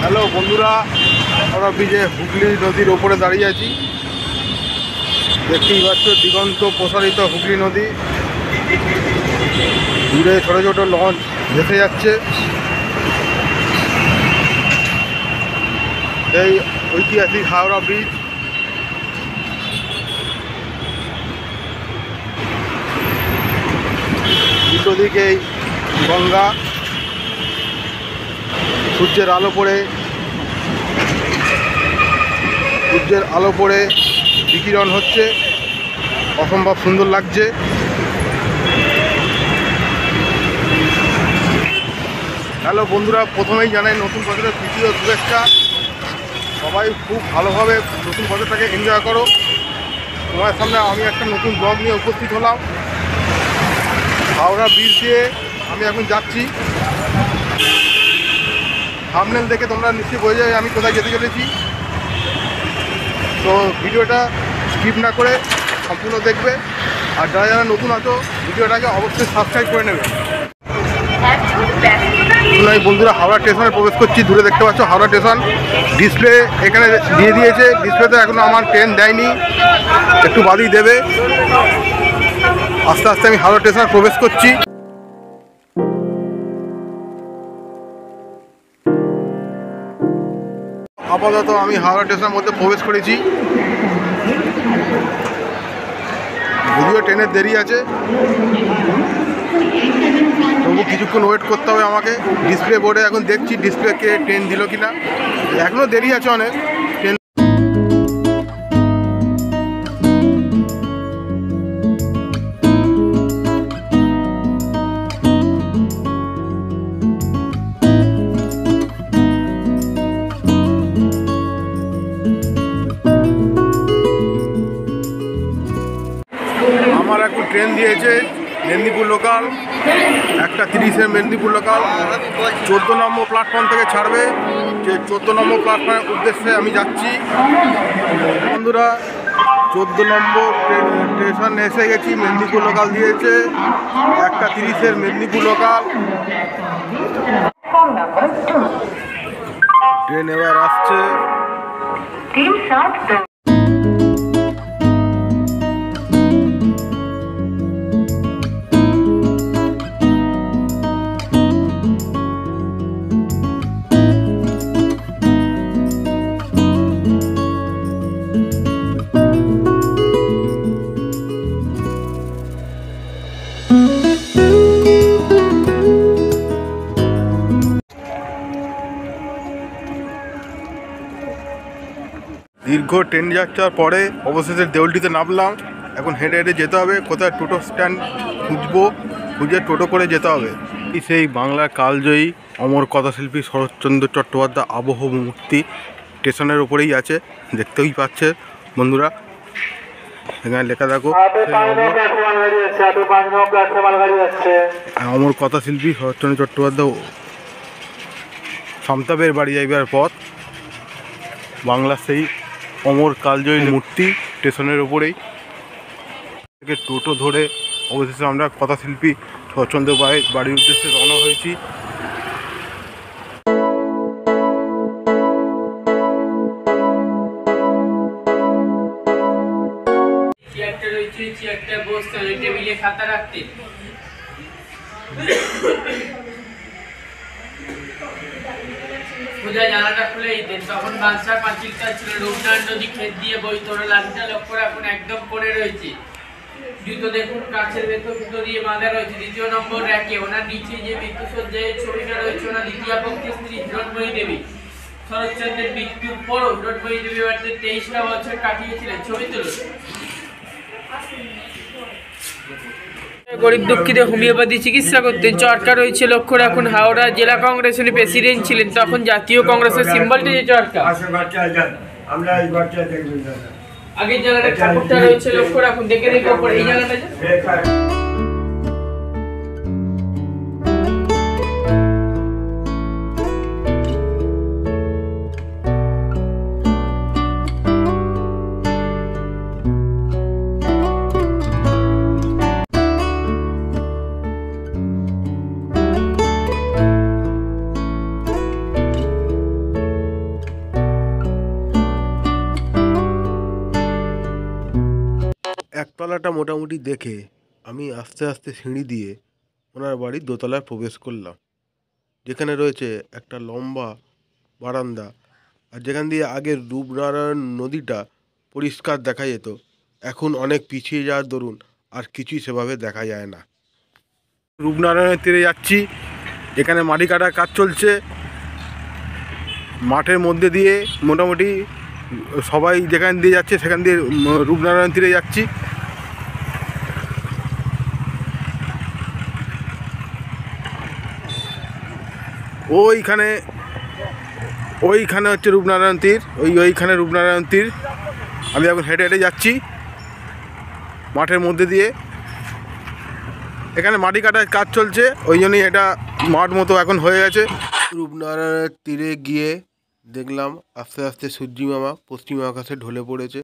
Hello বন্ধুরা, আমরা ব্রিজে হুগলি নদীর ওপরে দাঁড়িয়ে আছি। দেখতেই পাচ্ছ দিগন্ত প্রসারিত হুগলি নদী, দূরে ছোট ছোট লঞ্চ ভেসে যাচ্ছে। এই ঐতিহাসিক হাওড়া ব্রিজ। দুটো দিকেই গঙ্গা, সূর্যের আলো পড়ে বিকিরণ হচ্ছে, অসম্ভব সুন্দর লাগছে। হ্যালো বন্ধুরা, প্রথমেই জানাই নতুন বছরের প্রীতি ও শুভেচ্ছা। সবাই খুব ভালোভাবে নতুন বছরটাকে এনজয় করো। তোমার সামনে আমি একটা নতুন ব্লগ নিয়ে উপস্থিত হলাম। হাওড়া ব্রিজ দিয়ে আমি এখন যাচ্ছি। থাম্বনেল দেখে তোমরা নিশ্চয়ই বোঝা যায় আমি কোথায় যেতে চলেছি। তো ভিডিওটা স্কিপ না করে সম্পূর্ণ দেখবে, আর যারা যারা নতুন আছো ভিডিওটাকে অবশ্যই সাবস্ক্রাইব করে নেবে। আমি বন্ধুরা হাওড়া স্টেশনে প্রবেশ করছি। দূরে দেখতে পাচ্ছ হাওড়া স্টেশন, ডিসপ্লে এখানে দিয়ে দিয়েছে। ডিসপ্লেতে এখনও আমার ট্রেন দেয়নি, একটু বাদেই দেবে। আস্তে আস্তে আমি হাওড়া স্টেশনে প্রবেশ করছি। আপাতত আমি হাওড়া স্টেশনের মধ্যে প্রবেশ করেছি। যদিও ট্রেনের দেরি আছে, তবু কিছুক্ষণ ওয়েট করতে হবে আমাকে। ডিসপ্লে বোর্ডে এখন দেখছি ডিসপ্লেকে ট্রেন দিল কিনা। এখনও দেরি আছে অনেক। ট্রেন আমার এখন ট্রেন দিয়েছে মেদিনীপুর লোকাল, 1:30-এর মেদিনীপুর লোকাল 14 নম্বর প্ল্যাটফর্ম থেকে ছাড়বে। যে 14 নম্বর প্ল্যাটফর্মের উদ্দেশ্যে আমি যাচ্ছি। বন্ধুরা 14 নম্বর স্টেশনে এসে গেছি। মেদিনীপুর লোকাল দিয়েছে 1:30-এর মেদিনীপুর লোকাল। ট্রেন এবার আসছে। দীর্ঘ ট্রেন যাত্রার পরে অবশেষে দেউলটিতে নামলাম। এখন হেঁটে হেঁটে যেতে হবে। কোথায় টোটো স্ট্যান্ড খুঁজে টোটো করে যেতে হবে। সেই বাংলার কালজয়ী অমর কথাশিল্পী শরৎচন্দ্র চট্টোপাধ্যায় আবহ মূর্তি স্টেশনের ওপরেই আছে, দেখতেই পাচ্ছে বন্ধুরা। এখানে লেখা দেখো অমর কথাশিল্পী শরৎচন্দ্র চট্টোপাধ্যায় সমতাবের বাড়ি যাইবার পথ। বাংলার সেই অমর কালজয়ী মূর্তি স্টেশনের ওপরেই। টোটো ধরে অবশেষে আমরা কথাশিল্পী শরৎচন্দ্র বাড়ির উদ্দেশ্যে রওনা হয়েছি। জানালাটা খুলে দিতেন, তখন বাদশাহ পাঁচিলটা ছিল, রূপনারায়ণ নদী ক্ষেত দিয়ে বইতো। লাঠিটা লক্ষ্য রাখুন, একদম পড়ে রয়েছে। জুতো দেখুন কাছের ভেতর সুতো দিয়ে বাঁধা রয়েছে। 2 নম্বর র্যাকে ওনার নিচে যে মৃত্যুসজ্জায় ছবিটা রয়েছে, ওনার দ্বিতীয় পক্ষের স্ত্রী হিরণময়ী দেবী। শরৎচন্দ্রের মৃত্যুর পরও হিরণময়ী দেবী বাড়িতে 23টা বছর কাটিয়েছিলেন। ছবি তুলুন। গরিব দুঃখীদের হোমিওপ্যাথি চিকিৎসা করতেন। চরকা রয়েছে লক্ষ্য রাখুন। হাওড়া জেলা কংগ্রেসের প্রেসিডেন্ট ছিলেন, তখন জাতীয় কংগ্রেসের সিম্বলটি যে চরকা। আগের জায়গাটা ঠাকুরটা রয়েছে লক্ষ্য রাখুন। দেখে ওপরে এই জায়গাটা তলাটা মোটামুটি দেখে আমি আস্তে আস্তে সিঁড়ি দিয়ে ওনার বাড়ির দোতলায় প্রবেশ করলাম, যেখানে রয়েছে একটা লম্বা বারান্দা। আর যেখান দিয়ে আগে রূপনারায়ণ নদীটা পরিষ্কার দেখা যেত, এখন অনেক পিছিয়ে যাওয়ার দরুন আর কিছুই সেভাবে দেখা যায় না। রূপনারায়ণের তীরে যাচ্ছি, এখানে মাটি কাটার কাজ চলছে। মাঠের মধ্যে দিয়ে মোটামুটি সবাই যেখান দিয়ে যাচ্ছে সেখান দিয়ে রূপনারায়ণ তীরে যাচ্ছি। ওইখানে হচ্ছে রূপনারায়ণ তীর, ওইখানে রূপনারায়ণ তীর। আমি এখন হেঁটে হেঁটে যাচ্ছি মাঠের মধ্যে দিয়ে। এখানে মাটি কাটার কাজ চলছে, ওই জন্যই এটা মাঠ মতো এখন হয়ে গেছে। রূপনারায়ণের তীরে গিয়ে দেখলাম আস্তে আস্তে সূর্যি মামা পশ্চিম আকাশে ঢলে পড়েছে।